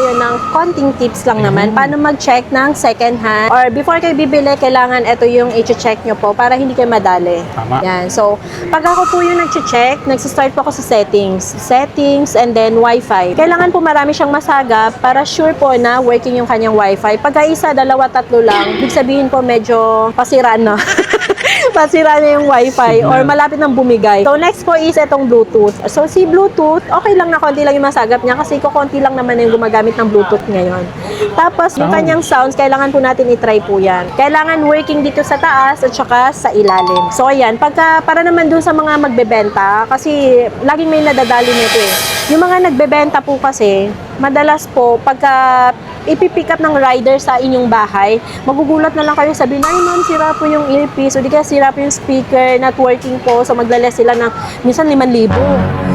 tayo ng konting tips lang naman paano mag-check ng second hand or before kayo bibili, kailangan ito yung i-check nyo po para hindi kayo madali. Tama. Yan. So, pag ako po yung nag-check, nag-start po ako sa settings and then Wi-Fi. Kailangan po marami siyang masagap para sure po na working yung kanyang Wi-Fi. Pagka isa, dalawa, tatlo lang, ibig sabihin po medyo pasiraan na. Pasira na yung Wi-Fi or malapit nang bumigay. So, next po is itong Bluetooth. So, si Bluetooth, okay lang na konti lang yung masagap niya kasi konti lang naman yung gumagamit ng Bluetooth ngayon. Tapos, yung kanyang sounds, kailangan po natin i-try po yan. Kailangan working dito sa taas at saka sa ilalim. So, ayan. Para naman dun sa mga magbebenta, kasi laging may nadadali nito eh. Yung mga nagbebenta po kasi, madalas po, pagka ipipick up ng rider sa inyong bahay, magugulat na lang kayo, sabihin, ay ma'am, sira po yung earpiece, o di kaya sira po yung speaker, not working po, so maglales sila ng minsan 5,000.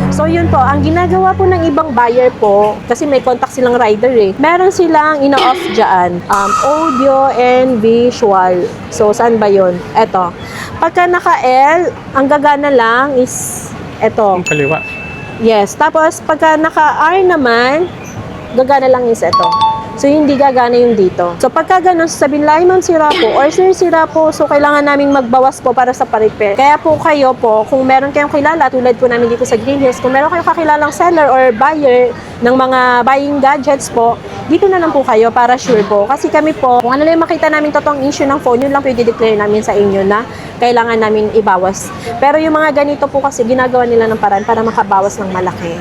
So yun po, ang ginagawa po ng ibang buyer po, kasi may contact silang rider eh, meron silang ina-off dyan, audio and visual. So saan ba yun? Eto. Pagka naka-L, ang gagana lang is eto. Ang kaliwa. Yes. Tapos pagka naka-R naman, gagana lang is eto. So, hindi gagana yung dito. So, pagka ganun, sabihin lang, ma'am, sira po, or sir, sira po, so kailangan naming magbawas po para sa pa-repair. Kaya po kayo po, kung meron kayong kilala, tulad po namin dito sa Green Hills, kung meron kayong kakilalang seller or buyer ng mga buying gadgets po, dito na lang po kayo para sure po. Kasi kami po, kung ano lang makita namin totoong issue ng phone, yun lang po i-declare namin sa inyo na kailangan namin ibawas. Pero yung mga ganito po kasi, ginagawa nila ng paraan para makabawas ng malaki.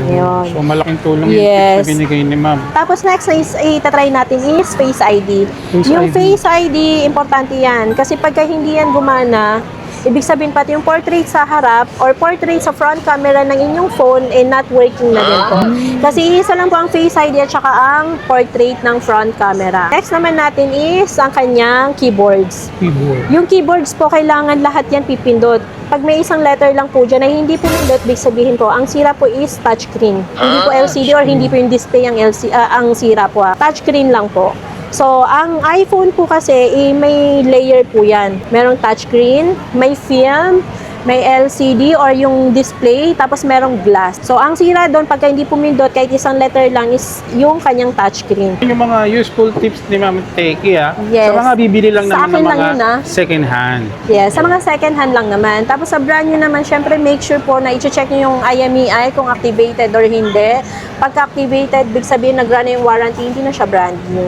Yun. So, malaking tulong Yes. yung tips na binigay ni ma'am. Tapos next na itatry natin is Face ID. Yung Face ID, importante yan. Kasi pagka hindi yan gumana, ibig sabihin pati yung portrait sa harap or portrait sa front camera ng inyong phone not working na din po. Kasi isa lang po ang Face ID at saka ang portrait ng front camera. Next naman natin is ang kanyang keyboards. Yung keyboards po, kailangan lahat yan pipindot. Pag may isang letter lang po dyan ay hindi pinindot, ibig sabihin po, ang sira po is touchscreen. Hindi po LCD or hindi po yung display ang sira po. Touchscreen lang po. So, ang iPhone po kasi, may layer po yan. Merong touchscreen, may film, may LCD or yung display, tapos merong glass. So, ang sira doon, pagka hindi pumindot, kahit isang letter lang is yung kanyang touchscreen. Yung mga useful tips ni Ma'am Teki Yes. sa mga bibili lang Sa naman akin ng lang mga yun, second hand. Yes, sa mga second hand lang naman. Tapos sa brand new naman, syempre make sure po na i-check nyo yung IMEI kung activated or hindi. Pagka activated, big sabihin nag-run na yung warranty, hindi na siya brand new.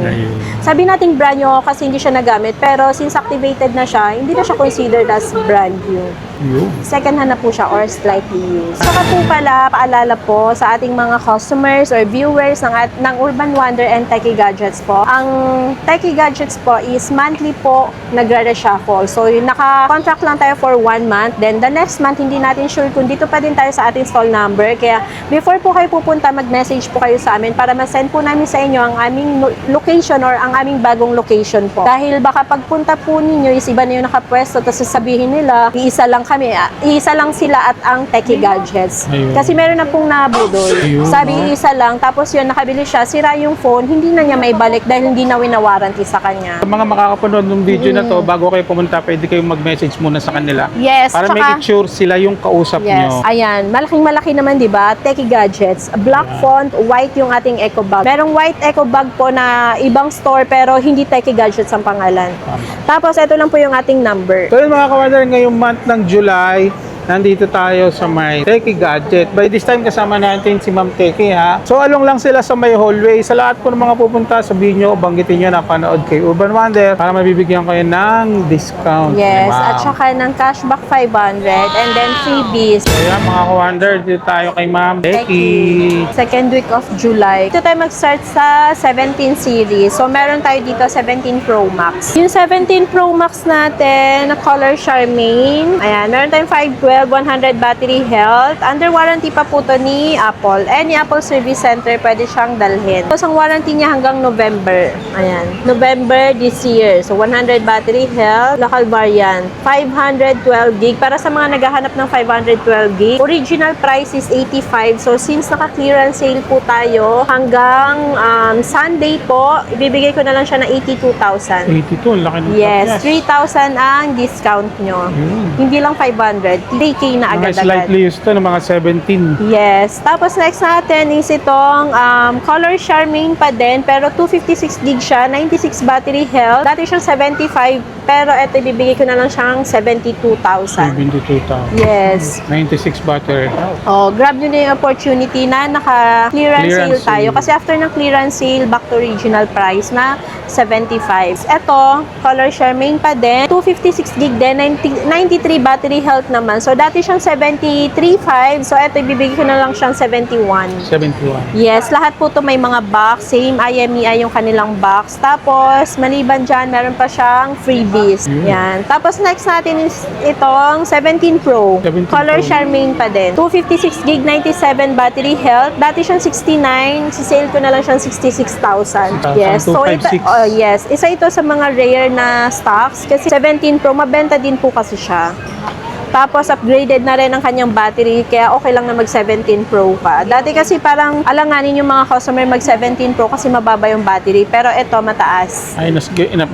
Sabi natin brand new kasi hindi siya nagamit, pero since activated na siya, hindi na siya considered as brand new. Second hand na po siya or slightly used. Saka po pala, paalala po sa ating mga customers or viewers ng Urban Wonder and Techie Gadgets po. Ang Techie Gadgets po is monthly po nagre-reshuffle. So, naka-contract lang tayo for 1 month. Then, the next month, hindi natin sure kung dito pa din tayo sa ating stall number. Kaya, before po kayo pupunta, mag-message po kayo sa amin para ma-send po namin sa inyo ang aming location or ang aming bagong location po. Dahil baka pagpunta po ninyo, is iba na yung nakapwesto, tapos sasabihin nila, iisa lang kami, iisa lang sila at ang Techie Gadgets. Kasi meron na pong nabudol. Sabi isa lang, tapos yun, nakabili siya, sira yung phone, hindi na niya maibalik dahil hindi na wina-warranty sa kanya. Sa mga makakapanood ng video na to, bago kayo pumunta, pwede kayong mag-message muna sa kanila. Yes, para make sure sila yung kausap nyo. Ayan, malaking-malaki naman, di ba? Techie Gadgets. Black font, white yung ating eco bag. Merong white eco bag po na ibang store pero hindi Techie Gadgets ang pangalan. Tapos, ito lang po yung ating number. So yun mga kawander, ngayong month ng July, nandito tayo sa may Techie Gadget. By this time, kasama natin si Ma'am Teki, ha? So, along lang sila sa may hallway. Sa lahat po ng mga pupunta, sabihin nyo, banggitin nyo na panood kay Urban Wonder para mabibigyan kayo ng discount. Yes, at saka ng cashback 500 and then freebies. So, yan mga kawander, dito tayo kay Ma'am Teki. Second week of July. Dito tayo mag-start sa 17 series. So, meron tayo dito 17 Pro Max. Yung 17 Pro Max natin, na color Charmaine. Ayan, meron tayong 512, 100 battery health. Under warranty pa po to ni Apple. Any Apple Service Center, pwede siyang dalhin. So, ang warranty niya hanggang November. Ayan, November this year. So, 100 battery health, local variant. 512 gig. Para sa mga naghahanap ng 512 gig, original price is 85. So, since naka-clearance sale po tayo, hanggang Sunday po, ibibigay ko na lang siya na 82,000. 82, laki ng Yes, 3,000 ang discount nyo. Hindi lang 500. 3K na Mga agad-agad. slightly used to, ng mga 17. Yes. Tapos next natin is itong color Charmaine pa din, pero 256 gig siya, 96 battery health. Dati siyang 75, pero ito ibibigay ko na lang siyang 72,000. 72,000. Yes. 96 battery. Oh, grab nyo na yung opportunity na naka-clearance sale Clearance tayo. sale. Kasi after ng clearance sale, back to original price na 75. Ito, color Charmaine pa din. 256 gig din, 93 battery health naman. So, dati siyang 73.5. So, ito, ibibigay ko na lang siyang 71. 71. Yes, lahat po to may mga box. Same IMEI yung kanilang box. Tapos, maliban dyan, meron pa siyang freebies. Yan. Tapos, next natin is itong 17 Pro. 17 Color Pro. Charmaine pa din. 256 gig, 97 battery health. Dati siyang 69. Si-sale ko na lang siyang 66,000. Yes. So, ito, 256. yes. Isa ito sa mga rare na stocks. Kasi 17 Pro, mabenta din po kasi siya. Tapos, upgraded na rin ang kanyang battery, kaya okay lang na mag-17 Pro ka. Dati kasi parang alanganin yung mga customer mag-17 Pro kasi mababa yung battery. Pero ito, mataas. Ay, in-upgrade na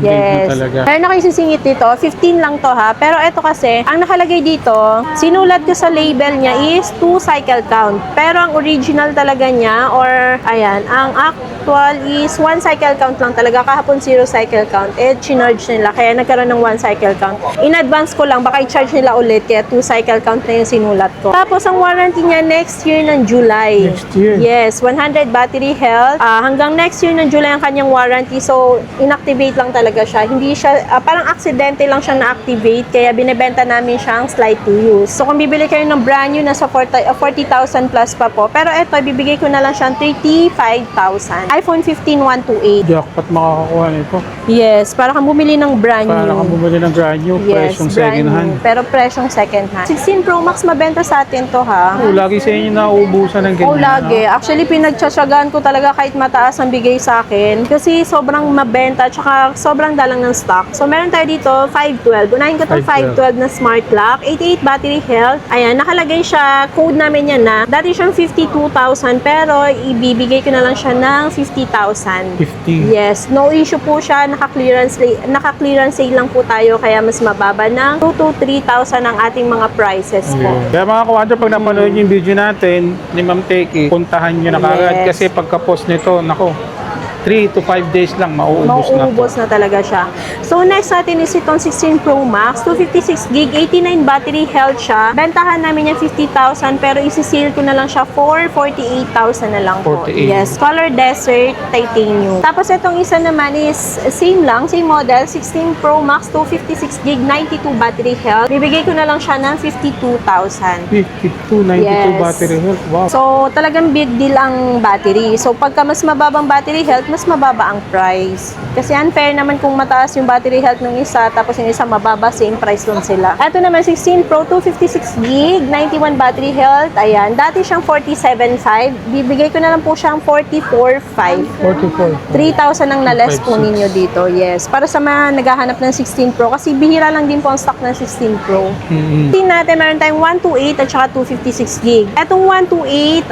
talaga. Meron ako isisingit dito. 15 lang to ha. Pero ito kasi, ang nakalagay dito, sinulat ko sa label niya is 2 cycle count. Pero ang original talaga niya, or ayan, ang actual is 1 cycle count lang talaga. Kahapon 0 cycle count. Chinarge nila. Kaya nagkaroon ng 1 cycle count. In advance ko lang, baka i-charge nila ulit. Kaya 2 cycle count na yung sinulat ko. Tapos, ang warranty niya next year ng July. Next year? Yes, 100 battery health. Hanggang next year ng July ang kanyang warranty. So, inactivate lang talaga siya. Hindi siya, parang aksidente lang siya na-activate. Kaya binebenta namin siyang slide to use. So, kung bibili kayo ng brand new, nasa 40,000 plus pa po. Pero ito, bibigay ko na lang siyang 35,000. iPhone 15 128. Jackpot makakakuha nito. Yes, para kang bumili ng brand new. Para kang bumili ng brand new, Yes, presyong brand second hand. new. Pero presyong second hand. 16 Pro Max mabenta sa atin to ha. Oh, lagi sa inyo nauubusan ng ganyan. Oh, lagi. Actually, pinagtsatsagaan ko talaga kahit mataas ang bigay sa akin. Kasi sobrang mabenta, tsaka sobrang dalang ng stock. So, meron tayo dito, 512. Unahin ko itong 512 na smart lock. 88 battery health. Ayan, nakalagay siya. Code namin yan na. Dati siyang 52,000, pero ibibigay ko na lang siya ng 50,000. 50. Yes, no issue po siya. Naka-clearance sale lang po tayo, kaya mas mababa ng 2 to 3,000 ang ating mga prices po. Kaya mga kawadro, pag napanood yung video natin ni Ma'am Teki, puntahan nyo na kagad. Yes. Kasi pagka-post nito, nako, 3 to 5 days lang, mauubos na to. Mauubos na talaga siya. So, next natin is itong 16 Pro Max. 256 gig, 89 battery health siya. Bentahan namin yung 50,000, pero isi-sale ko na lang siya for 48,000 na lang po. 48. Yes, Color Desert Titanium. Tapos, itong isa naman is same lang, same model. 16 Pro Max, 256 gig, 92 battery health. Bibigay ko na lang siya ng 52,000. 52, 92 Yes. battery health. Wow. So, talagang big deal ang battery. So, pagka mas mababang battery health, mas mababa ang price. Kasi unfair naman kung mataas yung battery health ng isa, tapos yung isa mababa, same price lang sila. Ito naman, 16 Pro, 256 gig, 91 battery health. Ayan, dati siyang 47.5. Bibigay ko na lang po siyang 44.5. 44. 3,000 ang na-less po 5,600. ninyo dito. Yes. Para sa mga naghahanap ng 16 Pro, kasi bihira lang din po ang stock ng 16 Pro. Tingnan natin, meron tayong 128 at saka 256 gig. Etong 128,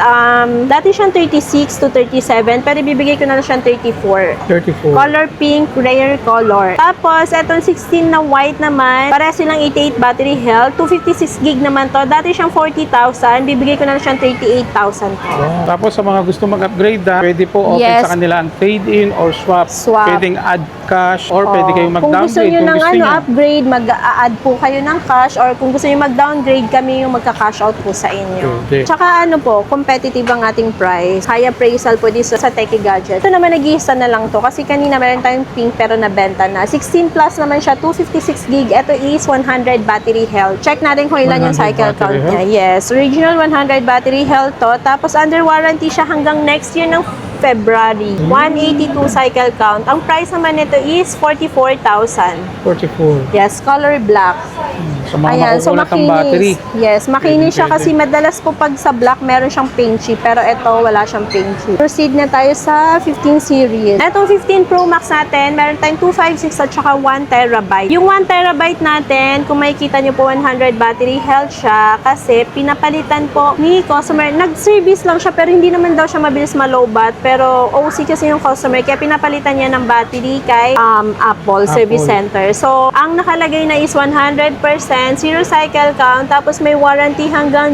dati siyang 36 to 37, pero ibibigay ko na lang siyang 34. 34. Color pink, rare color. Tapos, etong 16 na white naman, para silang 88 battery health. 256 gig naman to. Dati siyang 40,000, bibigay ko na lang siyang 38,000 po. Wow. Tapos sa mga gusto mag-upgrade, pwede po open Yes. sa kanila ang trade-in or swap. Swap. Pwedeng add cash or pwede kayong Kung gusto mag-downgrade nyo ng gusto nyo. upgrade, mag-add po kayo ng cash, or kung gusto nyo mag-downgrade, kami yung magka-cash out po sa inyo. Pwede. Tsaka competitive ang ating price. High appraisal po dito sa Techie Gadget. Ito naman, nag-iisa na lang to kasi kanina meron tayong pink pero nabenta na. 16 plus naman siya, 256 gig. Ito is 100 battery health. Check natin kung ilan yung 100 cycle count battery niya. Yes, original 100 battery health to. Tapos under warranty siya hanggang next year ng February. 182 cycle count. Ang price naman nito is 44,000. 44. Yes, color black. Sa mga makukulat ang battery. Yes, makinis siya Pwede. kasi madalas po pag sa black meron siyang paint chip, pero ito wala siyang paint chip. Proceed na tayo sa 15 series. Etong 15 Pro Max natin, meron tayong 256 at saka 1 terabyte. Yung 1 terabyte natin, kung makikita nyo po 100 battery health siya kasi pinapalitan po ni customer. Nag-service lang siya pero hindi naman daw siya mabilis malobat, pero OC kasi yung customer kaya pinapalitan niya ng battery kay Apple Service Center. So, ang nakalagay na is 100% natin, 0 cycle count, tapos may warranty hanggang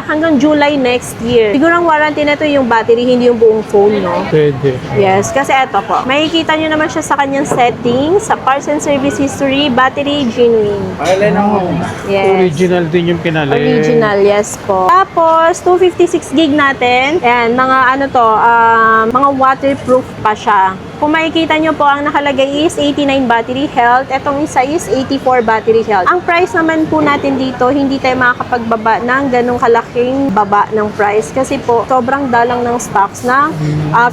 hanggang July next year. Siguro ang warranty nito yung battery, hindi yung buong phone, no? Pwede. Yes, kasi eto po. Makikita nyo naman siya sa kanyang settings, sa parts and service history, battery genuine. Yes. Original din yung pinalin. Original, yes po. Tapos, 256 gig natin. Ayan, mga ano to, mga waterproof pa siya. Kung makikita nyo po, ang nakalagay is 89 battery health. Etong isa is 84 battery health. Ang price naman po natin dito, hindi tayo makakapagbaba ng ganong kalaking baba ng price. Kasi po, sobrang dalang ng stocks ng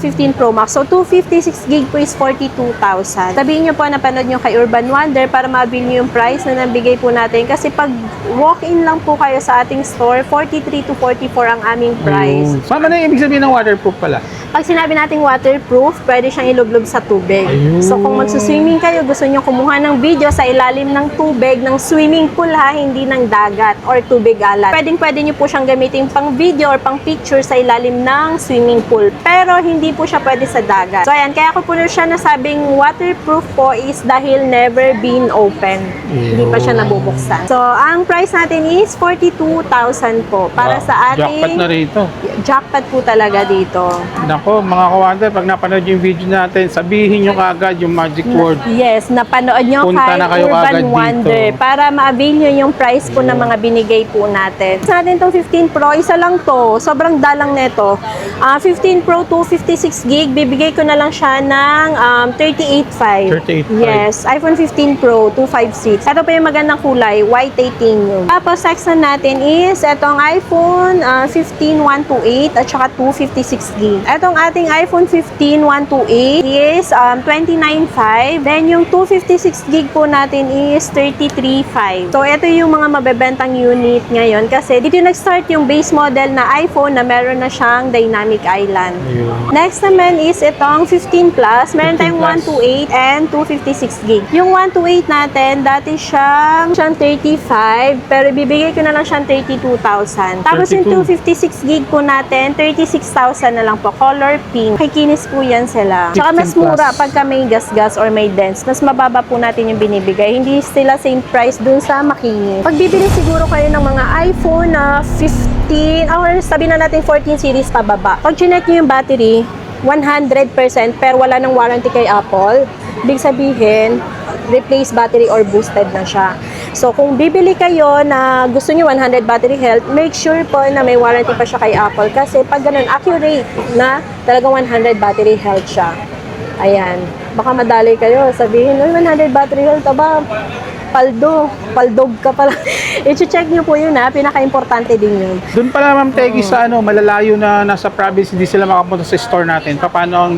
15 Pro Max. So, 256 gig po is 42,000. Sabihin nyo po, napanood nyo kay Urban Wonder para mabili nyo yung price na nabigay po natin. Kasi pag walk-in lang po kayo sa ating store, 43 to 44 ang aming price. Mama, na yung ibig sabihin ng waterproof pala? Pag sinabi nating waterproof, pwede siyang ilublob sa tubig. Ayun. So kung magsuswimming kayo, gusto nyo kumuha ng video sa ilalim ng tubig, ng swimming pool ha, hindi ng dagat or tubig alat. Pwede nyo po siyang gamitin pang video or pang picture sa ilalim ng swimming pool. Pero hindi po siya pwede sa dagat. So ayan, kaya ko po siya nasabing waterproof po is dahil never been open. Hindi pa siya nabubuksan. So ang price natin is 42,000 po para sa ating Jackpot na rito. jackpot po talaga dito. Nako, mga kawander, pag napanood yung video natin, sabihin nyo kaagad yung magic word. Yes, napanood nyo Punta kay na kayo Urban kaagad Wonder dito. para ma-avail nyo yung price po ng mga binigay po natin. Sa natin itong 15 Pro, isa lang to. Sobrang dalang neto. 15 Pro 256 gig, bibigay ko na lang siya ng 38.5. 38.5. Yes, iPhone 15 Pro 256. Ito pa yung magandang kulay, white titanium. Tapos next na natin is itong iPhone 15 128 at saka 256 gig. Itong ating iPhone 15 128 is 29.5. Then yung 256 gig po natin is 33.5. So ito yung mga mabebentang unit ngayon kasi dito nag-start yung base model na iPhone na meron na siyang dynamic island. Ayun. Next naman is itong 15 Plus. Meron 15 tayong Plus. 128 and 256 gig. Yung 128 natin, dati siyang 35, pero ibibigay ko na lang siyang 32,000. Tapos yung 32. 256 gig po natin, 36,000 na lang po. Color pink. Kikinis po yan sila. Tsaka mas 15 mura Plus. pagka may gas-gas or may dents. Mas mababa po natin yung binibigay. Hindi sila same price dun sa makinis. Pag bibili siguro kayo ng mga iPhone na 15 or sabi na natin 14 series pababa. Pag chinek nyo yung battery, 100% pero wala ng warranty kay Apple. Big sabihin, replace battery or boosted na siya. So, kung bibili kayo na gusto nyo 100 battery health, make sure po na may warranty pa siya kay Apple. Kasi pag ganun, accurate na talagang 100 battery health siya. Ayan. Baka madali kayo. Sabihin, 100 battery health, aba, paldog ka pala. I-check nyo po yun ha. Pinaka-importante din yun. Doon pala, Ma'am Teki, sa malalayo na nasa province, hindi sila makapunta sa store natin. Paano ang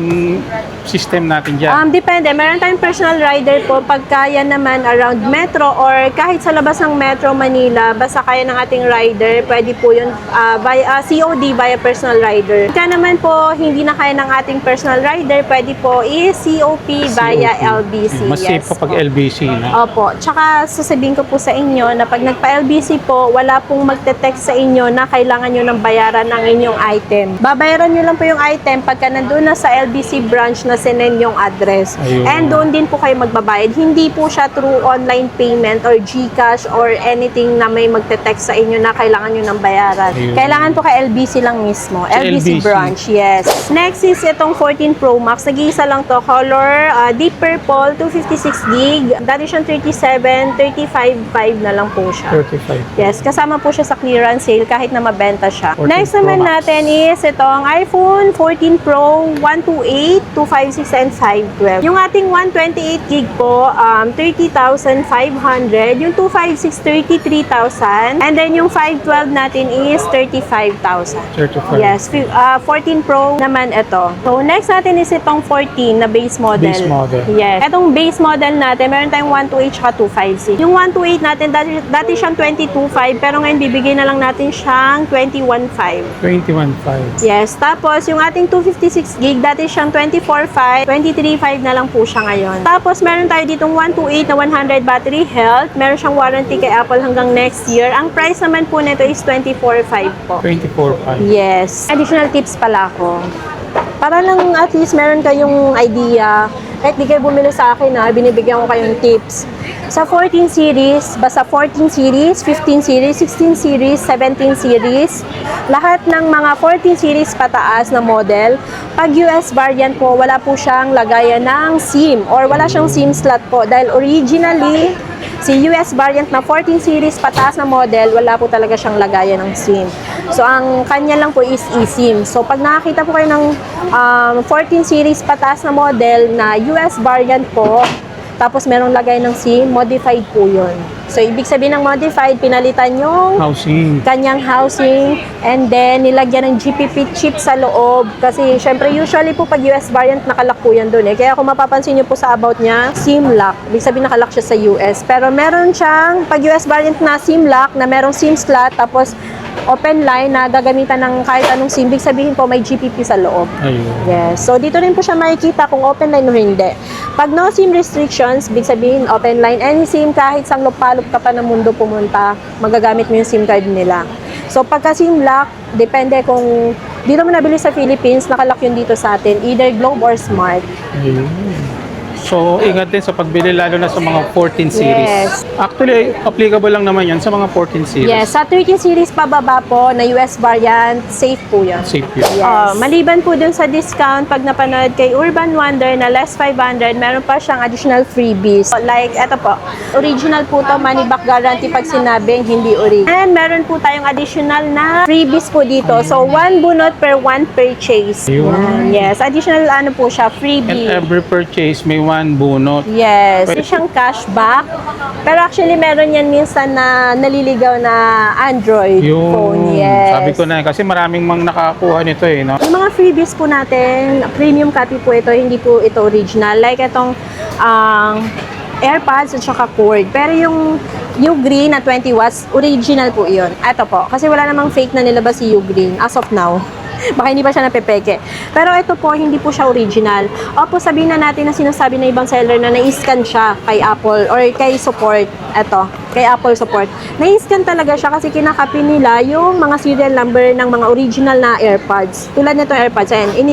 system natin dyan? Depende. Meron tayong personal rider po pag kaya naman around metro or kahit sa labas ng Metro Manila, basta kaya ng ating rider, pwede po yun via COD via personal rider. Kaya naman po, hindi na kaya ng ating personal rider, pwede po is COP via LBC. Mas safe pa pag LBC na. Opo. Tsaka sasabihin ko po sa inyo na pag nagpa-LBC po, wala pong magte-text sa inyo na kailangan nyo ng bayaran ng inyong item. Babayaran nyo lang po yung item pagka nandun na sa LBC branch na sinend yung address. Ayun. And doon din po kayo magbabayad. Hindi po siya through online payment or GCash or anything na may magte-text sa inyo na kailangan nyo ng bayaran. Ayun. Kailangan po kay LBC lang mismo. Sa LBC LBC. branch, yes. Next is itong 14 Pro Max. Nag-iisa lang to. Color, deep purple, 256 gig. Dati siyang 37, 35.5 na lang po siya. 35. Yes, kasama po siya sa clearance sale kahit na mabenta siya. 14 Next Pro naman Max. natin is itong iPhone 14 Pro 128, 256 and 512. Yung ating 128 gig po, 30,500. Yung 256, 33,000. And then yung 512 natin is 35,000. 35. Yes, 14 Pro naman ito. So, next natin is itong 14 na base model. Base model. Yes. Itong base model natin, meron tayong 128 at 256. Yung 128 natin, dati siyang 22.5, pero ngayon bibigay na lang natin siyang 21.5. 21.5. Yes. Tapos, yung ating 256 gig, dati siyang 24.5, 23.5 na lang po siya ngayon. Tapos, meron tayo ditong 128 na 100 battery health. Meron siyang warranty kay Apple hanggang next year. Ang price naman po nito is 24.5 po. 24.5. Yes. Additional tips pala ako. Para lang at least meron kayong idea Kahit di kayo bumili sa akin binibigyan ko kayong tips. Sa 14 series, basta 14 series, 15 series, 16 series, 17 series, lahat ng mga 14 series pataas na model, pag US variant po, wala po siyang lagayan ng SIM or wala siyang SIM slot po dahil originally, si US variant na 14 series pataas na model, wala po talaga siyang lagayan ng SIM. So, ang kanya lang po is eSIM. So, pag nakakita po kayo ng 14 series pataas na model na US variant po, tapos merong lagay ng SIM, modified po yun. So, ibig sabihin ng modified, pinalitan yung Housing. kanyang housing and then nilagyan ng GPP chip sa loob. Kasi, syempre, usually po pag US variant, nakalock po yan dun eh. Kaya kung mapapansin nyo po sa about niya, SIM lock. Ibig sabihin nakalock siya sa US. Pero meron siyang, pag US variant na SIM lock, na merong SIM slot, tapos open line na gagamitan ng kahit anong SIM, ibig sabihin po may GPP sa loob. Ayun. Yes. So, dito rin po siya makikita kung open line o hindi. Pag no SIM restrictions, ibig sabihin open line, any SIM, kahit sang lupalop ka pa ng mundo pumunta, magagamit mo yung SIM card nila. So, pagka SIM lock, depende kung dito mo nabili sa Philippines, nakalock yun dito sa atin, either Globe or Smart. Ayun. So, ingat din sa pagbili lalo na sa mga 14 series. Yes. Actually, applicable lang naman yan sa mga 14 series. Yes, sa 13 series pababa po na US variant, safe po yun. Safe yun. Yes. Maliban po dun sa discount, pag napanood kay Urban Wonder na less 500, meron pa siyang additional freebies. Like, eto po, original po to, money back guarantee pag sinabing hindi original. And meron po tayong additional na freebies po dito. So, 1 bunot per 1 purchase. Ayun. Yes, additional ano po siya, And freebie. every purchase, may 1 bunot. Yes, Pwede- may siyang cashback. Pero actually, meron yan minsan na naliligaw na Android Yung, phone. Yes. sabi ko na kasi maraming mang nakakuha nito eh, no? Yung mga freebies po natin, premium copy po ito, hindi po ito original. Like itong AirPods at saka cord. Pero yung Ugreen na 20 watts, original po yun. Ito po, kasi wala namang fake na nilabas si Ugreen as of now. Baka hindi pa siya napepeke. Pero ito po, hindi po siya original. Opo, sabihin na natin na sinasabi ng ibang seller na na-scan siya kay Apple or kay support. Ito, kay Apple support. Na-scan talaga siya kasi kinakopy nila yung mga serial number ng mga original na AirPods. Tulad nito AirPods. Ayan,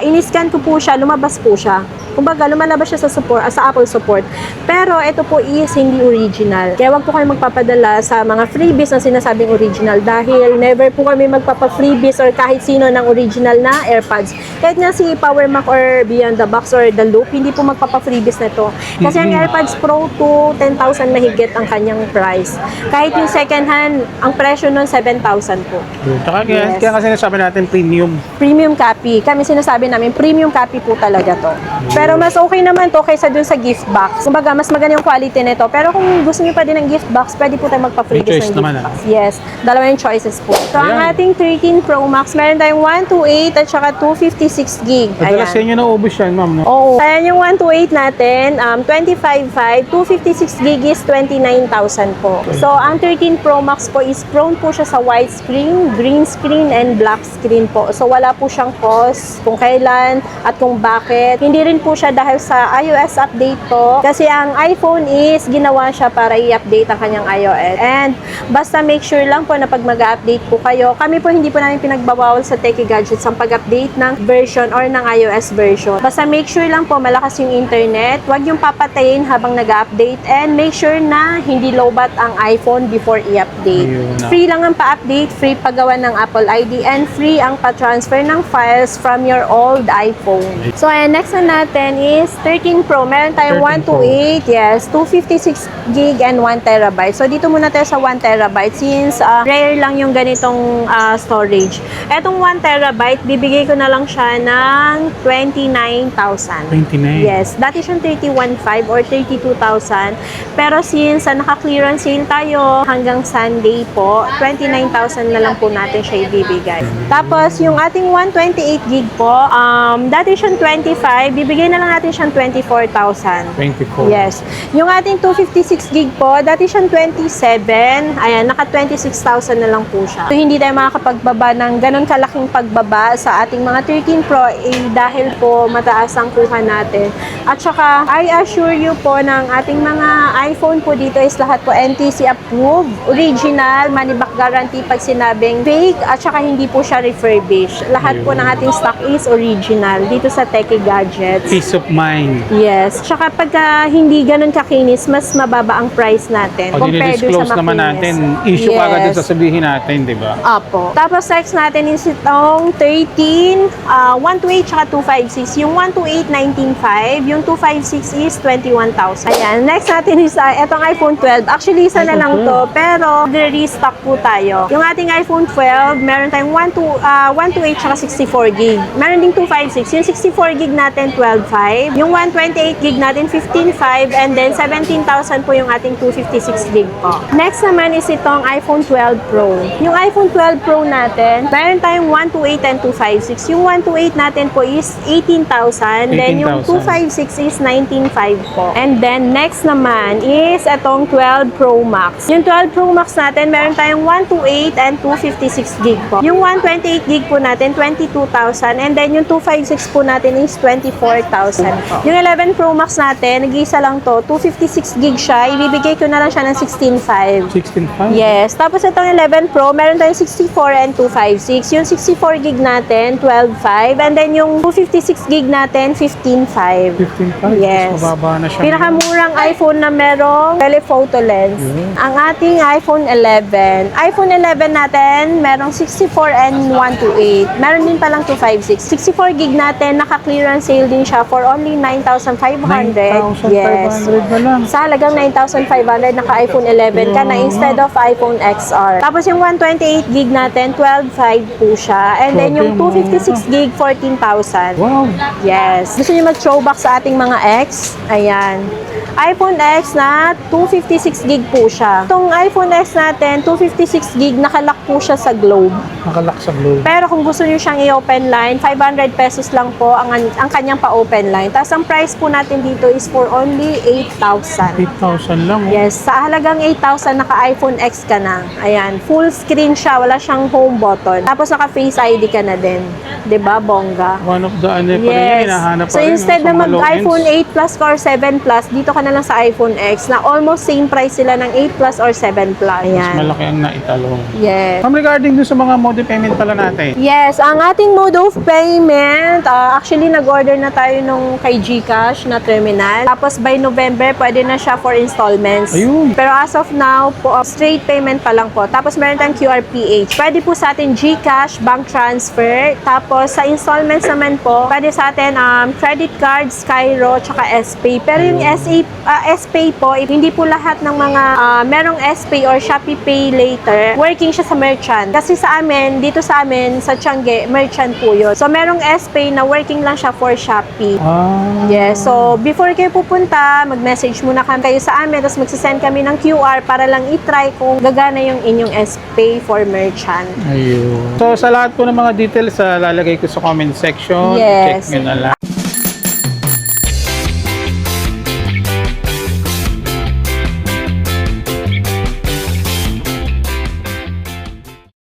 ini-scan ko po siya, lumabas po siya. Kumbaga, lumalabas siya sa support, sa Apple support. Pero ito po is hindi original. Kaya wag po kayo magpapadala sa mga freebies na sinasabing original dahil never po kami magpapa-freebies or kahit sino ng original na AirPods. Kahit nga si Power Mac or Beyond the Box or The Loop, hindi po magpapa-freebies na to. Kasi ang AirPods Pro to 10,000 mahigit ang kanyang price. Kahit yung second hand, ang presyo nun 7,000 po. Tsaka Yes. kaya kasi sinasabi natin premium. Premium copy. Kami sinasabi namin, premium copy po talaga to. Pero mas okay naman to kaysa dun sa gift box. Kumbaga, mas maganda yung quality nito. Pero kung gusto niyo pa din ng gift box, pwede po tayo May magpa-freebies choice ng gift naman, box. Yes. Dalawa yung choices po. So, ang Ayan. ating 13 Pro Max, meron tayong 128 at saka 256 gig. Madalas sa inyo naubos yan, ma'am, no? Oo. Ayan yung 128 natin, 25.5, 256 gig is 29,000 po. So, ang 13 Pro Max po is prone po siya sa widescreen, green screen, and black screen po. So, wala po siyang cost kung kailan at kung bakit. Hindi rin po siya dahil sa iOS update po. Kasi ang iPhone is ginawa siya para i-update ang kanyang iOS. And basta make sure lang po na pag mag-update po kayo, kami po hindi po namin pinagbabawal sa Techie Gadgets ang pag-update ng version or ng iOS version. Basta make sure lang po malakas yung internet, huwag yung papatayin habang nag-update, and make sure na hindi lowbat ang iPhone before i-update. Ayun na. Free lang ang pa-update, free paggawa ng Apple ID, and free ang pa-transfer ng files from your old iPhone. So, ayan, next na natin is 13 Pro. Meron tayong 13 Pro. 128, yes, 256 gig and 1 terabyte. So, dito muna tayo sa 1 terabyte since rare lang yung ganitong storage. Etong 1 terabyte, bibigay ko na lang siya ng 29,000. 29. Yes, dati siyang 31,500 or 32,000. Pero since naka-clearance sale tayo hanggang Sunday po, 29,000 na lang po natin siya ibibigay. Tapos, yung ating 128 gig po, dati siyang 25, bibigay na lang natin siyang 24,000. 24. Yes. Yung ating 256 gig po, dati siyang 27. Ayan, naka 26,000 na lang po siya. So, hindi tayo makakapagbaba ng ganun kalaking pagbaba sa ating mga 13 Pro dahil po mataas ang kuha natin. At saka, I assure you po ng ating mga iPhone po dito is lahat po NTC approved, original, money back guarantee pag sinabing fake, at saka hindi po siya refurbished. Lahat po ng ating stock is original dito sa Techie Gadgets. Peace of mind. Yes. Tsaka pagka hindi ganun kakinis, mas mababa ang price natin O, compared dun dinidisclose sa naman makinis. natin. Issue Yes. agad yung sasabihin natin, di ba? Apo. Tapos next natin is itong 13, 128 tsaka 256. Yung 128, 19.5. Yung 256 is 21,000. Ayan. Next natin is itong iPhone 12. Actually, isa na lang to. Pero, restock po tayo. Yung ating iPhone 12, meron tayong 128 tsaka 64 gig. Meron ding 256. Yung 64 gig natin, 12.5. Yung 128 gig natin, 15.5. And then, 17,000 po yung ating 256 gig po. Next naman is itong iPhone 12 Pro. Yung iPhone 12 Pro natin, meron tayong 128 and 256. Yung 128 natin po is 18,000. Then yung 256 is 19,500 po. And then next naman is itong 12 Pro Max. Yung 12 Pro Max natin, meron tayong 128 and 256 gig po. Yung 128 gig po natin, 22,000. And then yung 256 po natin is 24,000 po. Yung 11 Pro Max natin, nag-iisa lang to, 256 gig siya. Ibibigay ko na lang siya ng 16,500. 16.5? Yes. Tapos itong 11 Pro, meron tayong 64 and 256. Yung 64 gig natin, 12.5. And then yung 256 gig natin, 15.5. 15.5? Yes. Mas mababa na siya. Pinakamurang iPhone na merong telephoto lens. Ang ating iPhone 11. iPhone 11 natin, merong 64 and 128. Meron din palang 256. 64 gig natin, naka-clearance sale din siya for only 9,500. 9,500 na lang. Sa halagang 9,500, naka-iPhone 11 ka na instead of iPhone XR. Tapos yung 128 gig natin, 12.5 po siya. And then yung 256 gig, 14,000. Wow. Yes. Gusto niyo mag-throwback sa ating mga X? Ayan. iPhone X na 256 gig po siya. Itong iPhone X natin, 256 gig, nakalock po siya sa Globe. Nakalock sa Globe. Pero kung gusto niyo siyang i-open line, 500 pesos lang po ang kanyang pa-open line. Tapos ang price po natin dito is for only 8,000. 8,000 lang. Yes, sa halagang 8,000 naka-iPhone X ka na. Ayan, full screen siya, wala siyang home button. Tapos naka-Face ID ka na din. 'Di ba, bongga? One of the ano pa rin yan, hinahanap pa So rin. instead sa na mga mag-iPhone low-ends. 8 Plus ka or 7 Plus, dito ka na lang sa iPhone X na almost same price sila ng 8 Plus or 7 Plus. Mas Ayan. malaki ang naitalong. Yes. Regarding dun sa mga mode of payment pala natin. Yes, ang ating mode of payment, actually nag-order na tayo nung kay GCash na terminal. Tapos by November, pwede na siya for installments. Ayun. Pero as of now, po, straight payment pa lang po. Tapos meron tayong QRPH. Pwede po sa atin GCash, bank transfer. Tapos sa installments naman po, pwede sa atin credit card, Skyro, tsaka SPay. Pero yung SPay po, hindi po lahat ng mga merong SPay or Shopee Pay Later, working siya sa merchant. Kasi sa amin, dito sa amin, sa Tiangge, merchant po yun. So, merong SPay na working lang siya for Shopee. Yes. So, before kayo pupunta, mag-message muna kayo sa amin, tapos magsisend kami ng QR para lang i-try kung gagana yung inyong SPay for merchant. Ayun. So, sa lahat po ng mga details, lalagay ko sa comment section. Yes. Check nyo na lang.